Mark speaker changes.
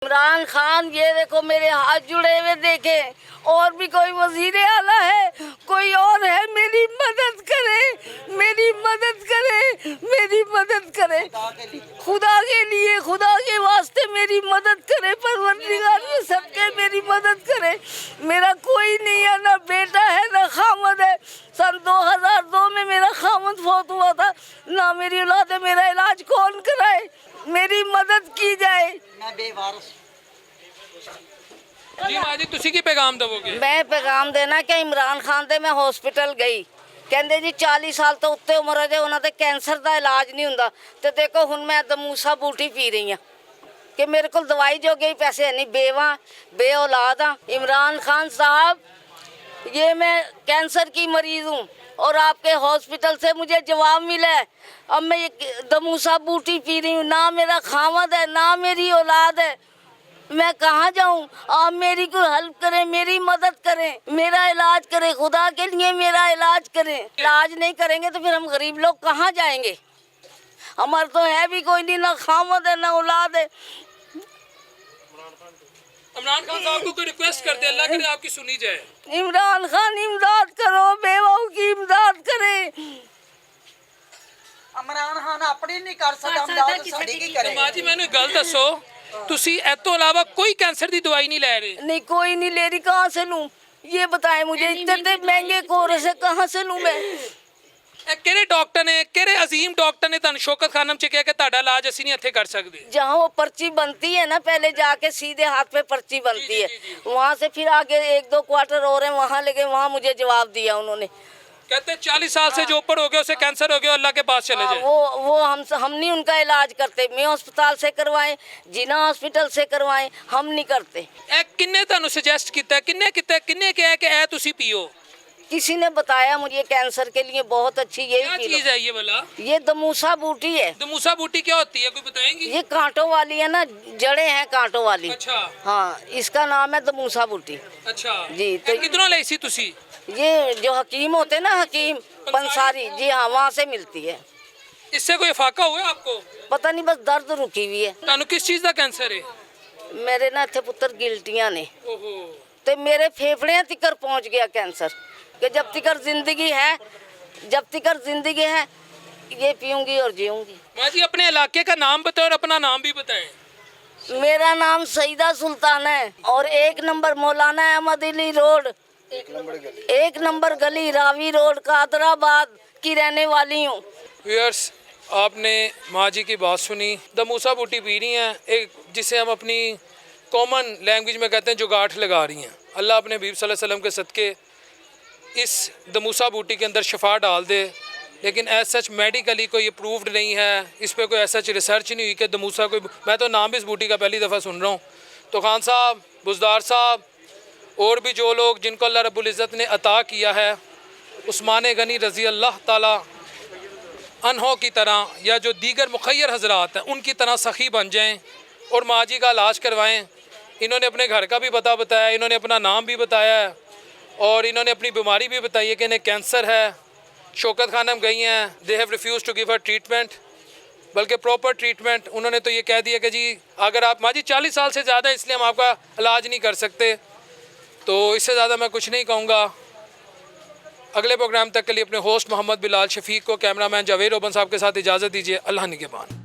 Speaker 1: इमरान खान, ये देखो मेरे हाथ जुड़े हुए देखे, और भी कोई वजीर आला है, कोई और है, मेरी मदद करे, मेरी मदद करे, मेरी मदद करे, खुदा के लिए, खुदा के वास्ते मेरी मदद करे, परवरदिगार ये सबके मेरी मदद करे। मेरा कोई नहीं है, ना बेटा है ना खामद है। सन 2002 में मेरा खामद फौत हुआ था, ना मेरी औलाद है, मेरा इलाज कौन कराए, मेरी मदद की जाए।
Speaker 2: मैं बेवारस
Speaker 3: जी माँ जी, तुसी की पैगाम दवोगे?
Speaker 1: मैं पैगाम देना कि इमरान खान दे मैं हॉस्पिटल गई, कहते जी 40 साल तो उत्ते उम्र है, उन्होंने कैंसर का इलाज नहीं होंदा, तो देखो हुण मैं दमूसा बूटी पी रही हाँ कि मेरे को दवाई जोगे ही पैसे है नहीं, बेवा बे औलाद हाँ। इमरान खान साहब, ये मैं कैंसर की मरीज हूँ और आपके हॉस्पिटल से मुझे जवाब मिला है, अब मैं ये दमूसा बूटी पी रही हूँ, ना मेरा खामद है ना मेरी औलाद है, मैं कहाँ जाऊँ? आप मेरी कोई हेल्प करें, मेरी मदद करें, मेरा इलाज करें, खुदा के लिए मेरा इलाज करें। इलाज नहीं करेंगे तो फिर हम गरीब लोग कहाँ जाएंगे? हमारे तो है भी कोई नहीं, ना खामद है ना औलाद है।
Speaker 3: इमरान खान साहब को कोई रिक्वेस्ट करते, अल्लाह करे आपकी सुनी जाए।
Speaker 1: इमरान खान इमदाद करो, बेवाओं की इमदाद करे।
Speaker 2: इमरान खान अपनी नहीं कर सकता, इमदाद साडी की करे।
Speaker 3: माँ जी मैंने गल दसो, तुसी ए तो अलावा कोई कैंसर की दवाई नहीं ले रहे?
Speaker 1: नहीं, कोई नहीं ले रही, कहाँ से लूँ ये बताएं मुझे, इतने महंगे कोरे से कहाँ से लूँ मैं?
Speaker 3: किहड़े डॉक्टर ने, किहड़े अजीम डॉक्टर ने तुहानू शौकत खानम च कहा कि तुहाडा इलाज असीं नहीं इत्थे कर सकदे?
Speaker 1: जहाँ वो पर्ची बनती है ना, पहले जाके सीधे हाथ पे पर्ची बनती है, वहाँ से फिर आगे 1-2 क्वार्टर और है, वहाँ लेके वहाँ मुझे जवाब दिया उन्होंने,
Speaker 3: कहते 40 साल से जो ऊपर हो गया उसे कैंसर हो गया, अल्लाह के पास चले जाए।
Speaker 1: वो हम नहीं उनका इलाज करते, मैं अस्पताल से करवाएं, जिना हॉस्पिटल से करवाएं, हम नहीं करते।
Speaker 3: ए किन्ने तुहानू सजेस्ट किया, किन्ने कहा है कि ए तुसी पियो?
Speaker 1: किसी ने बताया मुझे कैंसर के लिए बहुत अच्छी
Speaker 3: क्या
Speaker 1: यही
Speaker 3: चीज है ये वाला?
Speaker 1: ये दमूसा बूटी है।
Speaker 3: दमूसा बूटी क्या होती है, कोई बताएंगी?
Speaker 1: ये कांटों वाली है ना, जड़ें हैं कांटों वाली।
Speaker 3: अच्छा
Speaker 1: हाँ, इसका नाम है दमूसा बूटी।
Speaker 3: अच्छा
Speaker 1: जी, तो
Speaker 3: किधरों लाई सी तुसी?
Speaker 1: ये जो हकीम होते हैं ना, हकीम पंसारी, जी हाँ, वहाँ से मिलती है।
Speaker 3: इससे कोई फाका हुआ आपको?
Speaker 1: पता नहीं, बस दर्द रुकी हुई है।
Speaker 3: तुहानू किस चीज का कैंसर है?
Speaker 1: मेरे ना इत्थे पुत्र गिल्टियां ने,
Speaker 3: ओहो,
Speaker 1: तो मेरे फेफड़े तिकर पहुँच गया कैंसर, कि जब तिकर जिंदगी है, जब तिकर जिंदगी है ये पीऊंगी और जीऊंगी।
Speaker 3: माँ जी अपने इलाके का नाम बताओ और अपना नाम भी बताएं।
Speaker 1: मेरा नाम सईदा सुल्तान है और 1 नंबर मौलाना अहमद अली रोड, 1 नंबर गली रावी रोड, कादराबाद की रहने वाली हूँ।
Speaker 3: व्यूअर्स, आपने माँ जी की बात सुनी, दमूसा बूटी पी रही हैं, एक जिसे हम अपनी कॉमन लैंग्वेज में कहते हैं जुगाठ लगा रही हैं। अल्लाह अपने हबीब सल्लल्लाहु अलैहि वसल्लम के सदक़े इस दमूसा बूटी के अंदर शफा डाल दे, लेकिन एज सच मेडिकली कोई अप्रूव्ड नहीं है, इस पर कोई एज सच रिसर्च नहीं हुई कि दमूसा कोई, मैं तो नाम भी इस बूटी का पहली दफ़ा सुन रहा हूँ। तो खान साहब, बुज़दार साहब और भी जो लोग जिनको अल्लाह रब्बुल इज़्ज़त ने अता किया है, उस्मान गनी रज़ी अल्लाह ताला अन्हों की तरह या जो दीगर मुखय्यर हज़रात हैं उनकी तरह सखी बन जाएँ और माँ जी का इलाज करवाएँ। इन्होंने अपने घर का भी पता बताया, इन्होंने अपना नाम भी बताया है और इन्होंने अपनी बीमारी भी बताई है कि इन्हें कैंसर है। शौकत खानम गई हैं, they have refuse to give her treatment, बल्कि प्रॉपर ट्रीटमेंट। उन्होंने तो ये कह दिया कि जी अगर आप, माँ जी 40 साल से ज़्यादा इसलिए हम आपका इलाज नहीं कर सकते, तो इससे ज़्यादा मैं कुछ नहीं कहूँगा। अगले प्रोग्राम तक के लिए अपने होस्ट मोहम्मद बिलाल शफीक को, कैमरामैन जावेद रोबन साहब के साथ इजाज़त दीजिए। अल्लाह निगहबान।